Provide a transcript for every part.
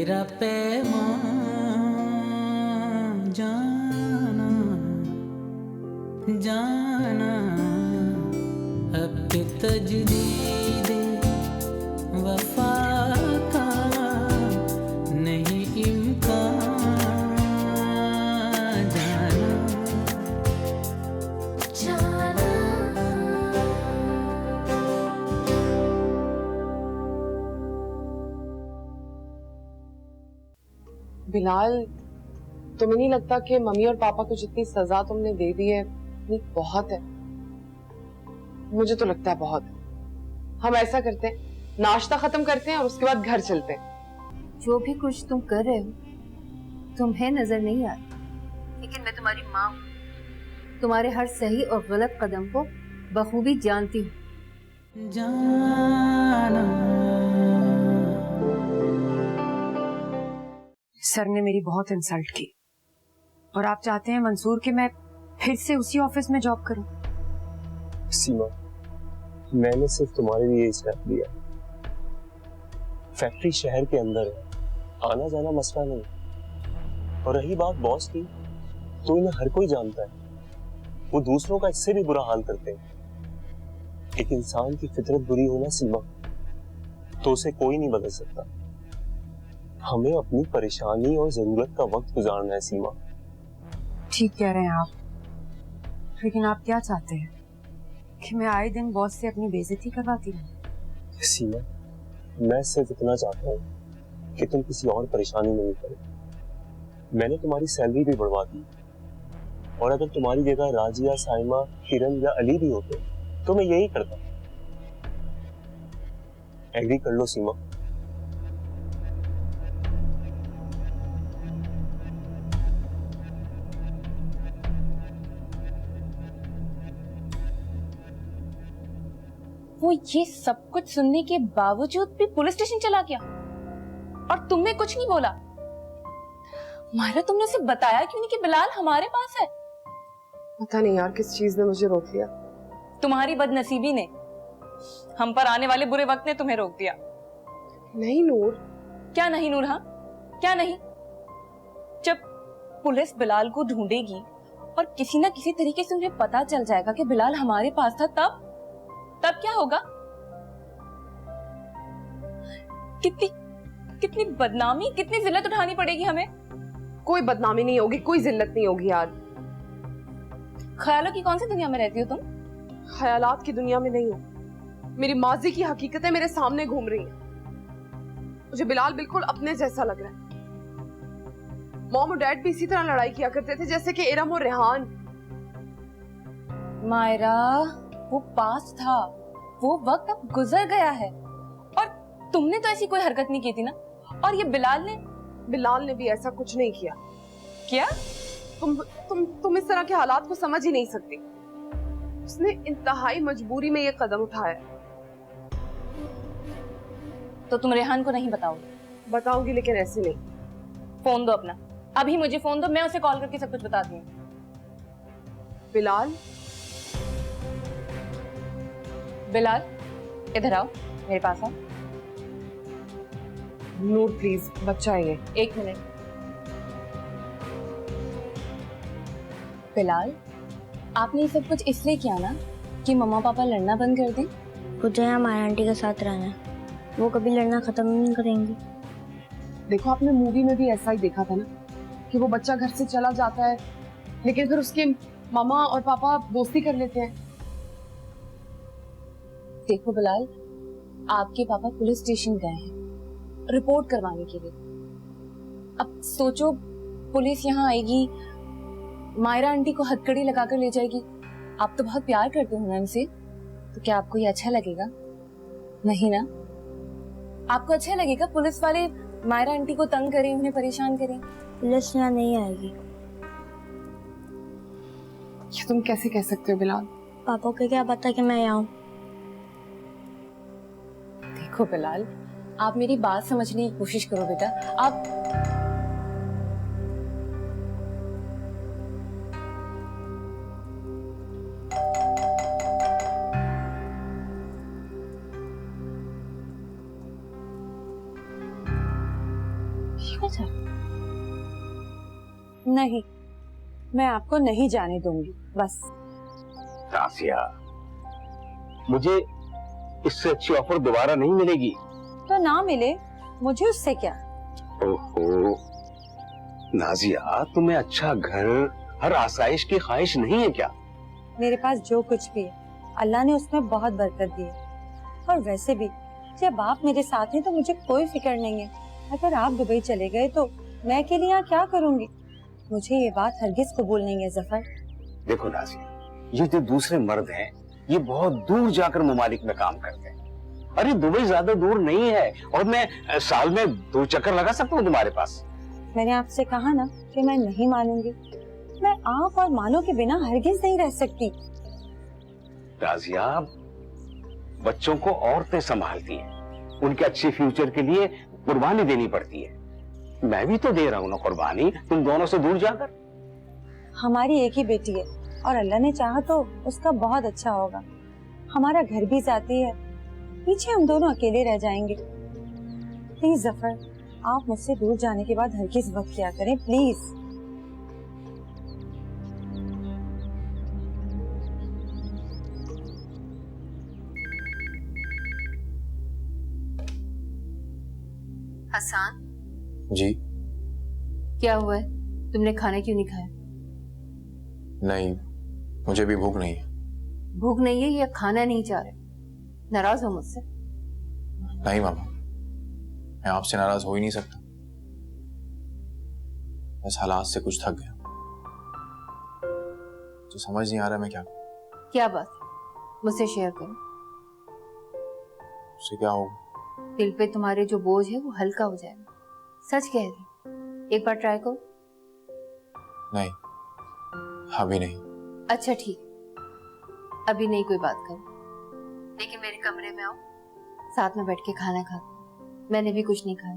तेरा पैगाम जाना जाना अब के तजदीद वफा का नहीं इम्कान जाना जाना। बिलाल, तुम्हें नहीं लगता कि मम्मी और पापा को जितनी सजा तुमने दे दी है इतनी बहुत है? मुझे तो लगता है बहुत है। हम ऐसा करते हैं, नाश्ता खत्म करते हैं और उसके बाद घर चलते हैं। जो भी कुछ तुम कर रहे हो तुम्हें नजर नहीं आ रहा, लेकिन मैं तुम्हारी माँ हूँ। तुम्हारे हर सही और गलत कदम को बखूबी जानती हूँ। जाना सर ने मेरी बहुत इंसल्ट की और आप चाहते हैं मंसूर कि मैं फिर से उसी ऑफिस में जॉब करूं? सीमा, मैंने सिर्फ तुम्हारे लिए ये स्टेप लिया। फैक्ट्री शहर के अंदर है, आना जाना मसला नहीं। और रही बात बॉस की, तो इन्हें हर कोई जानता है, वो दूसरों का इससे भी बुरा हाल करते हैं। एक इंसान की फितरत बुरी होना सीमा, तो उसे कोई नहीं बदल सकता। हमें अपनी परेशानी और जरूरत का वक्त गुजारना है सीमा। ठीक कह रहे हैं आप, लेकिन आप क्या चाहते हैं कि मैं आए दिन बॉस से अपनी बेइज्जती करवाती हूँ? सीमा, मैं सिर्फ इतना चाहता हूँ कि तुम किसी और परेशानी में नहीं पड़ो। मैंने तुम्हारी सैलरी भी बढ़वा दी, और अगर तुम्हारी जगह राजिया, साइमा, किरण या अली भी होते तो मैं यही करता। एग्री कर लो सीमा। वो ये सब कुछ सुनने के बावजूद भी पुलिस स्टेशन चला गया और तुमने कुछ नहीं बोला? मायरा, तुमने उसे बताया क्यों नहीं कि बिलाल हमारे पास है? पता नहीं यार किस चीज ने मुझे रोक लिया। तुम्हारी बदनसीबी ने, हम पर आने वाले बुरे वक्त ने तुम्हें रोक दिया। नहीं नूर। क्या नहीं नूर? हाँ क्या नहीं? जब पुलिस बिलाल को ढूंढेगी और किसी ना किसी तरीके से उन्हें पता चल जाएगा कि बिलाल हमारे पास था, तब क्या होगा? कितनी बदनामी, कितनी जिल्लत उठानी पड़ेगी हमें। कोई बदनामी नहीं होगी, कोई जिल्लत नहीं होगी यार। ख्यालों की कौन सी दुनिया में रहती हो तुम? ख्यालात की दुनिया में नहीं हो। मेरी माजी की हकीकतें मेरे सामने घूम रही हैं। मुझे बिलाल बिल्कुल अपने जैसा लग रहा है। मॉम और डैड भी इसी तरह लड़ाई किया करते थे जैसे कि इरम और रेहान। मायरा, वो पास था, वो वक्त अब गुजर गया है, और तुमने तो ऐसी कोई हरकत नहीं की थी ना। और ये बिलाल ने भी ऐसा कुछ नहीं किया। क्या? तुम इस तरह के हालात को समझ ही नहीं सकती। उसने इंतहाई मजबूरी में ये कदम उठाया। तो तुम रेहान को नहीं बताओगे? बताऊंगी, लेकिन ऐसे नहीं। फोन दो अपना, अभी मुझे फोन दो, मैं उसे कॉल करके सब कुछ बताती हूँ। बिलाल, इधर आओ, मेरे पास आओ। नूर प्लीज, बच्चा है ये। 1 मिनट। बिलाल, आपने ये सब कुछ इसलिए किया ना कि मम्मा पापा लड़ना बंद कर दें? मुझे हमारी आंटी के साथ रहना है, वो कभी लड़ना खत्म नहीं करेंगी। देखो, आपने मूवी में भी ऐसा ही देखा था ना कि वो बच्चा घर से चला जाता है, लेकिन फिर उसके मामा और पापा दोस्ती कर लेते हैं। देखो बिलाल, आपके पापा पुलिस स्टेशन गए हैं रिपोर्ट करवाने के लिए। अब सोचो, पुलिस यहाँ आएगी, मायरा आंटी को हथकड़ी लगाकर ले जाएगी। आप तो बहुत प्यार करते हो ना इनसे, तो क्या आपको ये अच्छा लगेगा? नहीं ना? आपको अच्छा लगेगा पुलिस वाले मायरा आंटी को तंग करें, उन्हें परेशान करें? पुलिस यहाँ नहीं आएगी। ये तुम कैसे कह सकते हो बिलाल? पापा को क्या पता कि मैं यहाँ हूँ? देखो बिलाल, आप मेरी बात समझने की कोशिश करो बेटा। आप था? नहीं, मैं आपको नहीं जाने दूंगी, बस। रासिया, मुझे इससे अच्छी ऑफर दोबारा नहीं मिलेगी। तो ना मिले, मुझे उससे क्या। ओहो नाजिया, तुम्हें अच्छा घर, हर आसाइश की ख्वाहिश नहीं है क्या? मेरे पास जो कुछ भी है अल्लाह ने उसमें बहुत बरकत दी है। और वैसे भी जब आप मेरे साथ हैं तो मुझे कोई फिक्र नहीं है। अगर आप दुबई चले गए तो मैं अकेले यहाँ क्या करूँगी? मुझे ये बात हरगिज कबूल नहीं है जफर। देखो नाजिया, ये जो दूसरे मर्द हैं, ये बहुत दूर जाकर ममालिक में काम करते हैं। अरे दुबई ज्यादा दूर नहीं है और मैं साल में 2 चक्कर लगा सकता हूँ तुम्हारे पास। मैंने आपसे कहा ना कि मैं नहीं मानूंगी। मैं आप और मानो के बिना हरगिज नहीं रह सकती। राजिया, बच्चों को औरतें संभालती हैं, उनके अच्छे फ्यूचर के लिए कुर्बानी देनी पड़ती है। मैं भी तो दे रहा हूँ ना कुर्बानी, तुम दोनों से दूर जाकर। हमारी एक ही बेटी है और अल्लाह ने चाहा तो उसका बहुत अच्छा होगा। हमारा घर भी जाती है, पीछे हम दोनों अकेले रह जाएंगे। प्लीज जफर, आप मुझसे दूर जाने के बाद हरगिज वक्त किया करें, प्लीज। हसन, जी क्या हुआ है? तुमने खाना क्यों नहीं खाया? नहीं, मुझे भी भूख नहीं है। भूख नहीं है या खाना नहीं चाह रहे? नाराज हो मुझसे? नहीं मामा, मैं आपसे नाराज हो ही नहीं सकता। बस हालात से कुछ थक गया, तो समझ नहीं आ रहा मैं क्या करूं। क्या बात है? मुझसे शेयर करो। उससे क्या होगा? दिल पे तुम्हारे जो बोझ है वो हल्का हो जाएगा। सच कह रही, एक बार ट्राई करो। नहीं, अभी नहीं। अच्छा ठीक, अभी नहीं कोई बात करो, लेकिन मेरे कमरे में आओ, साथ में बैठ के खाना खा। मैंने भी कुछ नहीं खाया।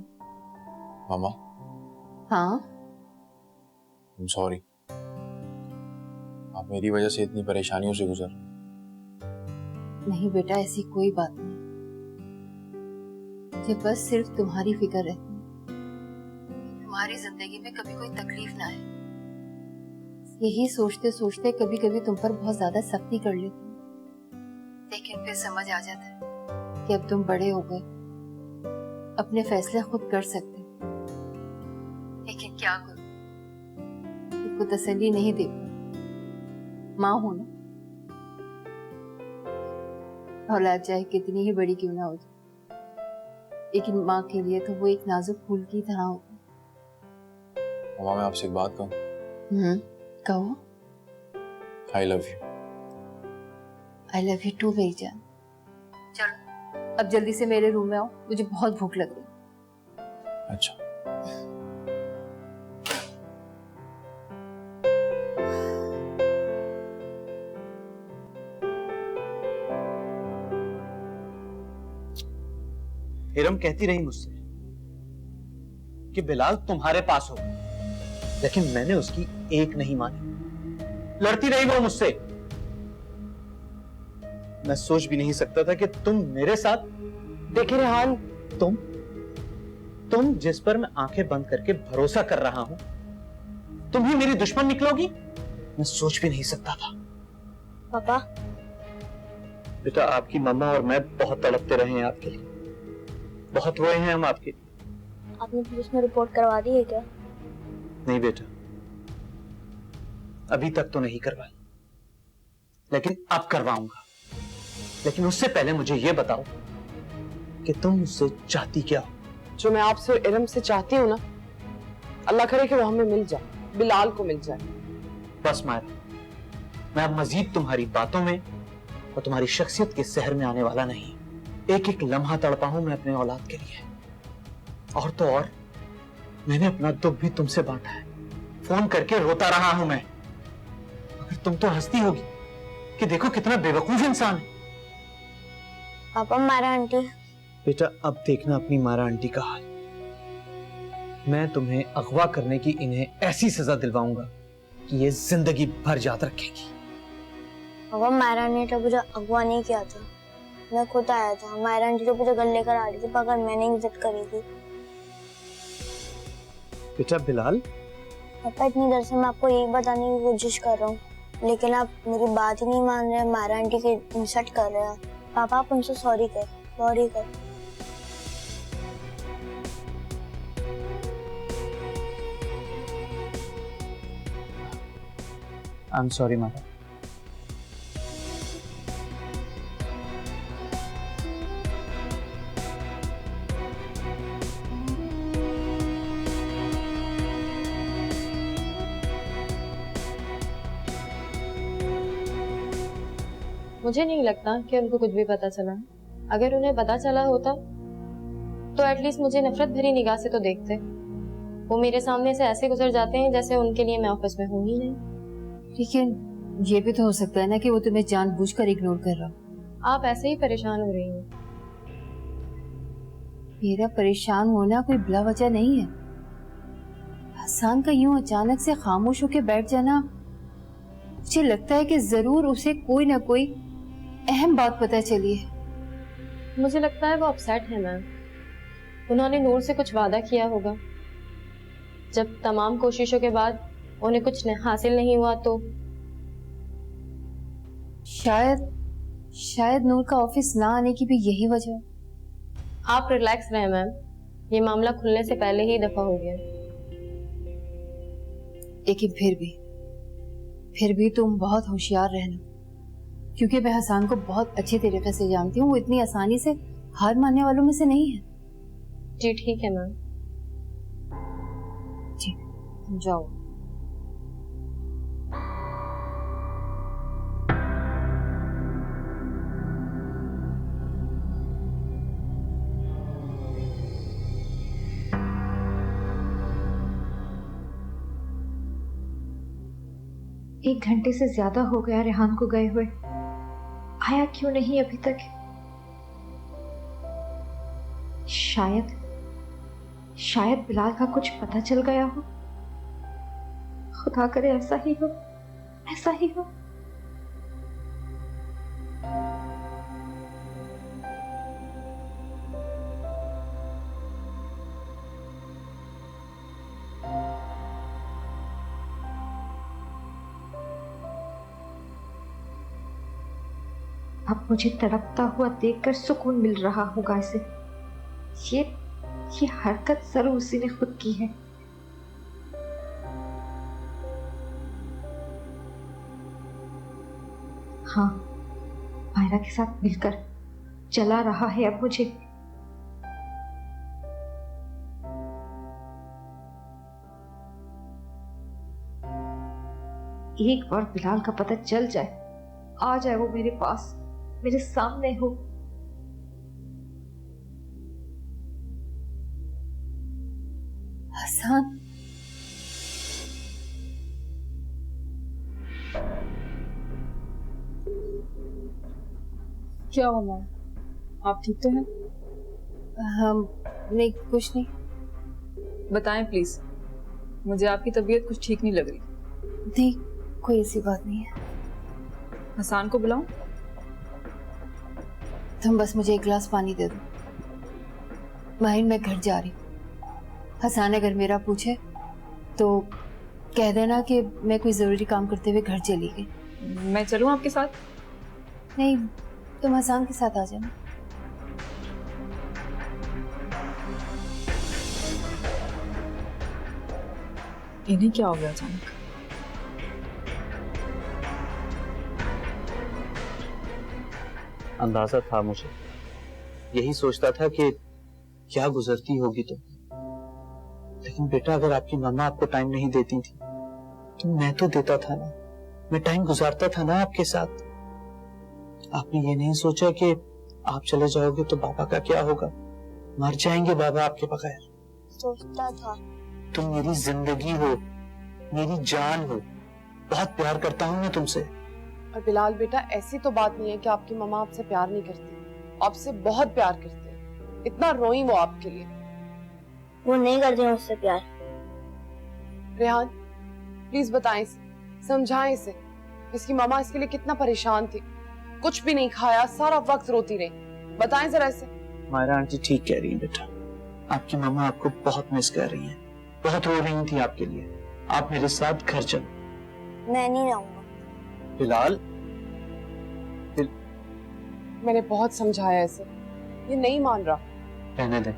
मामा, हाँ? I'm sorry, आप मेरी वजह से इतनी परेशानियों से गुजर। नहीं बेटा, ऐसी कोई बात नहीं। मुझे बस सिर्फ तुम्हारी फिक्र रहती है, तुम्हारी जिंदगी में कभी कोई तकलीफ ना आए। यही सोचते सोचते कभी कभी तुम पर बहुत ज्यादा सख्ती कर लेती हूँ, लेकिन फिर समझ आ जाता है कि अब तुम बड़े हो गए, अपने फैसले खुद कर सकते। लेकिन क्या करूं, खुद को तसल्ली नहीं दे पाई। माँ हूं ना, औलाद चाहे कितनी ही बड़ी क्यों ना हो जाए, लेकिन माँ के लिए तो वो एक नाजुक फूल की तरह होती है। मामा, मैं आपसे एक बात कहूं? कहो। I love you. I love you too मेरी जान। चलो अब जल्दी से मेरे रूम में आओ, मुझे बहुत भूख लग रही है। अच्छा। इरम कहती रही मुझसे कि बिलाल तुम्हारे पास हो, लेकिन मैंने उसकी एक नहीं मानी। लड़ती रही वो मुझसे। मैं सोच भी नहीं सकता था कि तुम मेरे साथ। देखिए रेहान, तुम जिस पर मैं आंखें बंद करके भरोसा कर रहा हूं, तुम ही मेरी दुश्मन निकलोगी? मैं सोच भी नहीं सकता था। पापा, बेटा, आपकी मम्मा और मैं बहुत तड़पते रहे हैं आपके लिए, बहुत रोए हैं हम आपके लिए। आपने पुलिस में रिपोर्ट करवा दी है क्या? नहीं बेटा, अभी तक तो नहीं करवाई, लेकिन अब करवाऊंगा। लेकिन उससे पहले मुझे यह बताओ कि तुम मुझसे चाहती क्या हो? जो मैं आपसे और इरम से चाहती हूँ ना, अल्लाह करे कि वो हमें मिल जाए, बिलाल को मिल जाए। बस मायरा, मैं अब मजीद तुम्हारी बातों में और तुम्हारी शख्सियत के सहर में आने वाला नहीं। एक एक लम्हा तड़पा हूं मैं अपने औलाद के लिए। और तो और मैंने अपना दुख भी तुमसे बांटा है। फोन करके रोता रहा हूं मैं, मगर तुम तो हंसती होगी कि देखो कितना बेवकूफ इंसान है। पापा, मारा आंटी। बेटा, अब देखना अपनी मारा आंटी का हाल। मैं तुम्हें अगवा करने की इन्हें ऐसी सजा दिलवाऊंगा कि ये जिंदगी भर याद रखेगी। पापा, मायरा ने तो मुझे अगवा नहीं किया था, मैं खुद आया था। मायरा आंटी तो मुझे घर लेकर आ रही थी, मगर मैंने इज्जत करी थी। बेटा बिलाल, पापा इतनी देर से मैं आपको यही बताने की कोशिश कर रहा हूँ, लेकिन आप मेरी बात ही नहीं मान रहे। मायरा आंटी की इंसल्ट कर रहे हैं। पापा आप उनसे सॉरी कर। आई एम सॉरी माता। मुझे नहीं लगता कि उनको कुछ भी पता चला। अगर उन्हें पता चला होता तो एटलीस्ट मुझे नफरत भरी निगाह से तो देखते। वो मेरे सामने से ऐसे गुजर जाते हैं जैसे उनके लिए मैं ऑफिस में हूँ ही नहीं। लेकिन ये भी तो हो सकता है ना कि वो तुम्हें जानबूझकर इग्नोर कर रहा हो। आप ऐसे ही परेशान हो रही हैं। मेरा परेशान होना कोई बिला वजह नहीं है। हसन का यूं अचानक से खामोश होकर बैठ जाना, मुझे लगता है कि जरूर उसे कोई ना कोई अहम बात पता चली है। मुझे लगता है वो अपसेट है मैम। उन्होंने नूर से कुछ वादा किया होगा। जब तमाम कोशिशों के बाद उन्हें कुछ हासिल नहीं हुआ तो शायद नूर का ऑफिस ना आने की भी यही वजह है। आप रिलैक्स रहें मैम, ये मामला खुलने से पहले ही दफा हो गया। लेकिन फिर भी तुम बहुत होशियार रहना, क्योंकि मैं हसन को बहुत अच्छे तरीके से जानती हूँ। वो इतनी आसानी से हार मानने वालों में से नहीं है। जी ठीक है मैम। जी जाओ। एक घंटे से ज्यादा हो गया रेहान को गए हुए, आया क्यों नहीं अभी तक? शायद बिलाल का कुछ पता चल गया हो। खुदा करे ऐसा ही हो। अब मुझे तड़पता हुआ देखकर सुकून मिल रहा होगा इसे। ये हरकत जरूर उसी ने खुद की है। हाँ, मायरा के साथ मिलकर चला रहा है अब मुझे। एक बार बिलाल का पता चल जाए, आ जाए वो मेरे पास, मेरे सामने हो। हसन, क्या हुआ माँ? आप ठीक तो हैं? हम नहीं, कुछ नहीं। बताएं प्लीज, मुझे आपकी तबीयत कुछ ठीक नहीं लग रही। नहीं, कोई ऐसी बात नहीं है। हसन को बुलाऊं? तुम बस मुझे एक गिलास पानी दे दो। माहिर, मैं घर जा रही हूँ। हसन अगर मेरा पूछे तो कह देना कि मैं कोई जरूरी काम करते हुए घर चली गई। मैं चलूं आपके साथ? नहीं, तुम हसन के साथ आ जाना। इन्हें क्या हो गया अचानक? अंदाजा था मुझे, यही सोचता था कि क्या गुजरती होगी तुम। लेकिन बेटा, अगर आपकी मम्मा आपको टाइम नहीं देती थी तो मैं तो देता था ना। मैं टाइम गुजारता था ना आपके साथ। आपने ये नहीं सोचा कि आप चले जाओगे तो बाबा का क्या होगा? मर जाएंगे बाबा आपके बगैर। सोचता था। तुम मेरी जिंदगी हो, मेरी जान हो। बहुत प्यार करता हूँ मैं तुमसे। और बिलाल बेटा, ऐसी तो बात नहीं है कि आपकी मम्मा आपसे प्यार नहीं करती। आपसे बहुत प्यार करते हैं। इतना रोई वो आपके लिए। वो नहीं करते मुझसे प्यार। रेहान, प्लीज बताएं इसे, समझाएं इसे। इसकी मम्मा इसके लिए कितना परेशान थी। कुछ भी नहीं खाया, सारा वक्त रोती रही। बताएं जरा इसे। मायरा आंटी ठीक कह रही है बेटा। आपकी मम्मा आपको बहुत मिस कर रही हैं। बहुत रो रही थी आपके लिए। आप मेरे साथ घर चलो। मैं नहीं रहूंगा। बिलाल, मैंने बहुत समझाया इसे, ये नहीं मान रहा। रहने दें,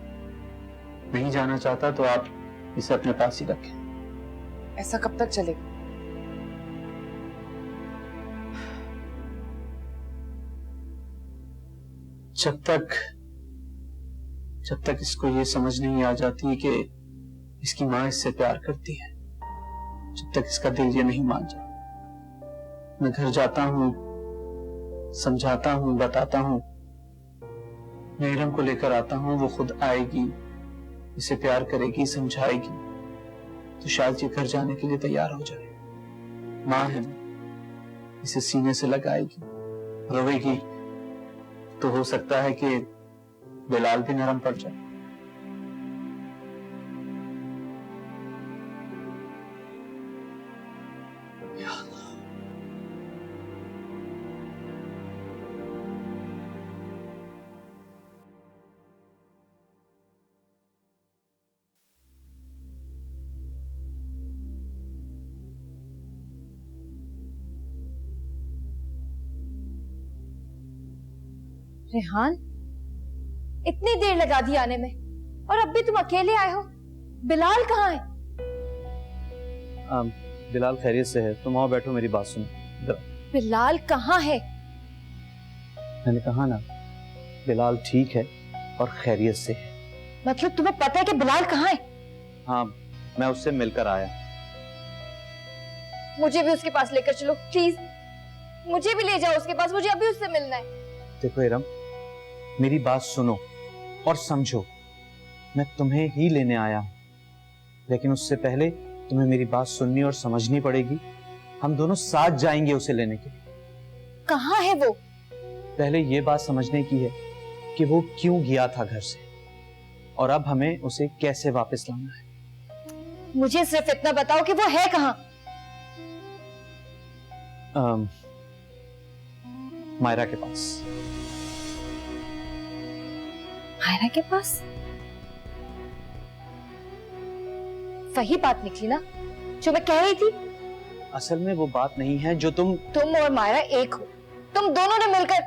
नहीं जाना चाहता तो आप इसे अपने पास ही रखें। ऐसा कब तक चलेगा? जब तक इसको ये समझ नहीं आ जाती कि इसकी माँ इससे प्यार करती है, जब तक इसका दिल ये नहीं मान जाता। मैं घर जाता हूँ, समझाता हूँ, बताता हूँ, मैं इरम को लेकर आता हूँ, वो खुद आएगी, इसे प्यार करेगी, समझाएगी, तो शायद ये घर जाने के लिए तैयार हो जाए। माँ है, इसे सीने से लगाएगी, रोएगी, तो हो सकता है कि बिलाल भी नरम पड़ जाए। रेहान, इतनी देर लगा दी आने में और अब भी तुम अकेले आए हो। बिलाल कहाँ है? बिलाल खैरियत से है, तुम आओ बैठो, मेरी बात सुनो। बिलाल कहाँ है? मैंने कहा ना, बिलाल ठीक है और खैरियत से है। मतलब तुम्हें पता है कि बिलाल कहाँ है? हाँ, मैं उससे मिलकर आया। मुझे भी उसके पास लेकर चलो प्लीज, मुझे भी ले जाओ उसके पास, मुझे अभी उससे मिलना है। देखो इरम, मेरी बात सुनो और समझो, मैं तुम्हें ही लेने आया हूं, लेकिन उससे पहले तुम्हें मेरी बात सुननी और समझनी पड़ेगी। हम दोनों साथ जाएंगे उसे लेने के लिए। कहाँ है वो? पहले ये बात समझने की है कि वो क्यों गया था घर से, और अब हमें उसे कैसे वापस लाना है। मुझे सिर्फ इतना बताओ कि वो है कहाँ? मायरा के पास। मायरा के पास? वही बात निकली ना जो मैं कह रही थी। असल में वो बात नहीं है जो तुम और मायरा एक हो, तुम दोनों ने मिलकर।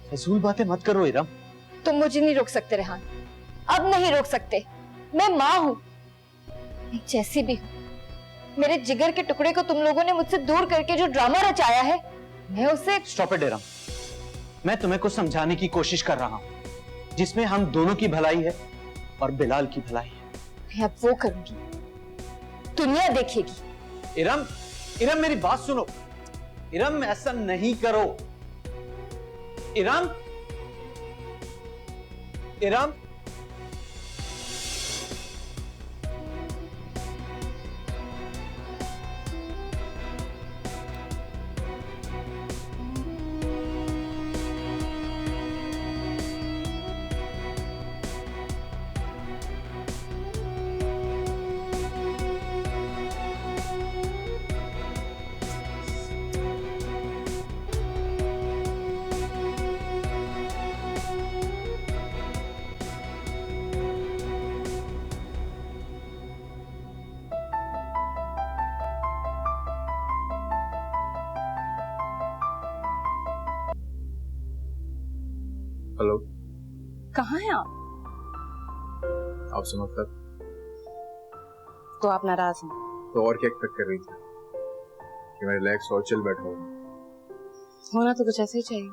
फजूल बातें मत करो इरम। तुम मुझे नहीं रोक सकते रेहान, अब नहीं रोक सकते। मैं माँ हूँ, मैं जैसी भी हूँ। मेरे जिगर के टुकड़े को तुम लोगों ने मुझसे दूर करके जो ड्रामा रचाया है, मैं उसे। स्टॉप इट इरम, मैं तुम्हें कुछ समझाने की कोशिश कर रहा हूँ जिसमें हम दोनों की भलाई है और बिलाल की भलाई है। मैं अब वो करूंगी, दुनिया देखेगी। इरम, इरम मेरी बात सुनो। इरम ऐसा नहीं करो। इरम, इरम, हेलो, कहाँ हैं आप? आपसे मतलब? तो आप नाराज हैं? तो और क्या एक्सपेक्ट कर रही थी कि मैं रिलैक्स और चिल बैठा हूँ? होना तो कुछ ऐसे ही चाहिए।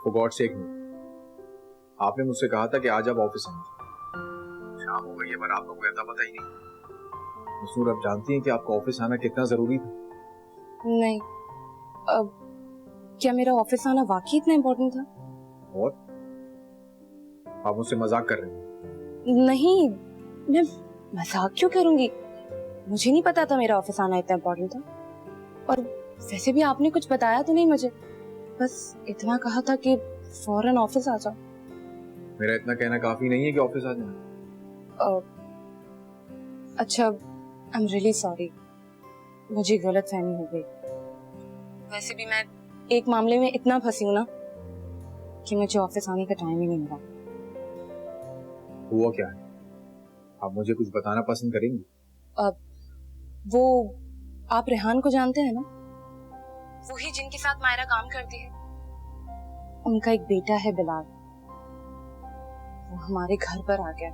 For God's sake नहीं। आपने मुझसे कहा था कि आज आप ऑफिस आएंगे, शाम हो गई है पर आपको कोई अता पता ही नहीं। मसूर, आप जानती हैं कि आपका ऑफिस आना कितना जरूरी था? नहीं, अब क्या मेरा ऑफिस आना वाकई इतना इम्पोर्टेंट था? और आप मुझसे मजाक कर रहे हैं? नहीं, मैं मजाक क्यों करूंगी? मुझे नहीं पता था मेरा ऑफिस आना इतना इम्पोर्टेंट था। और वैसे भी आपने कुछ बताया तो नहीं मुझे, बस इतना कहा था कि फौरन ऑफिस आ जाओ। मेरा इतना कहना काफी नहीं है कि ऑफिस आ जाना? अच्छा, आई एम रियली सॉरी, मुझे गलत फहमी हो गई। वैसे भी मैं एक मामले में इतना फंसी हूँ ना कि मुझे ऑफिस आने का टाइम ही नहीं मिला। हुआ क्या है? आप मुझे कुछ बताना पसंद करेंगी? वो आप रेहान को जानते हैं ना, वही जिनके साथ मायरा काम करती है। उनका एक बेटा है बिलाल, वो हमारे घर पर आ गया।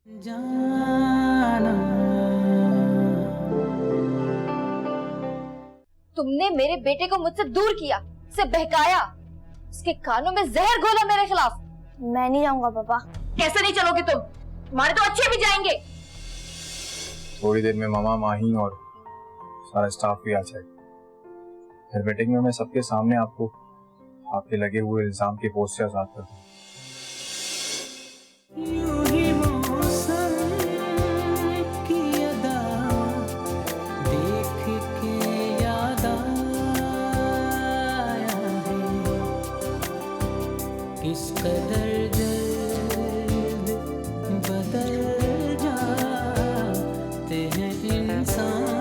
जाना तुमने मेरे बेटे को मुझसे दूर किया, उसे बहकाया, उसके कानों में जहर घोला मेरे खिलाफ। मैं नहीं जाऊंगा पापा। कैसे नहीं चलोगे तुम? तुम्हारे तो अच्छे भी जाएंगे। थोड़ी देर में मामा, माही और सारा स्टाफ भी आ जाएगा। फिर मीटिंग में मैं सबके सामने आपको आपके लगे हुए इल्जाम के पोस्ट से आजाद कर दूंगा। यूं ही मौसम की अदा देख के याद आया है, किस कदर जल्द बदल जाते हैं इंसान।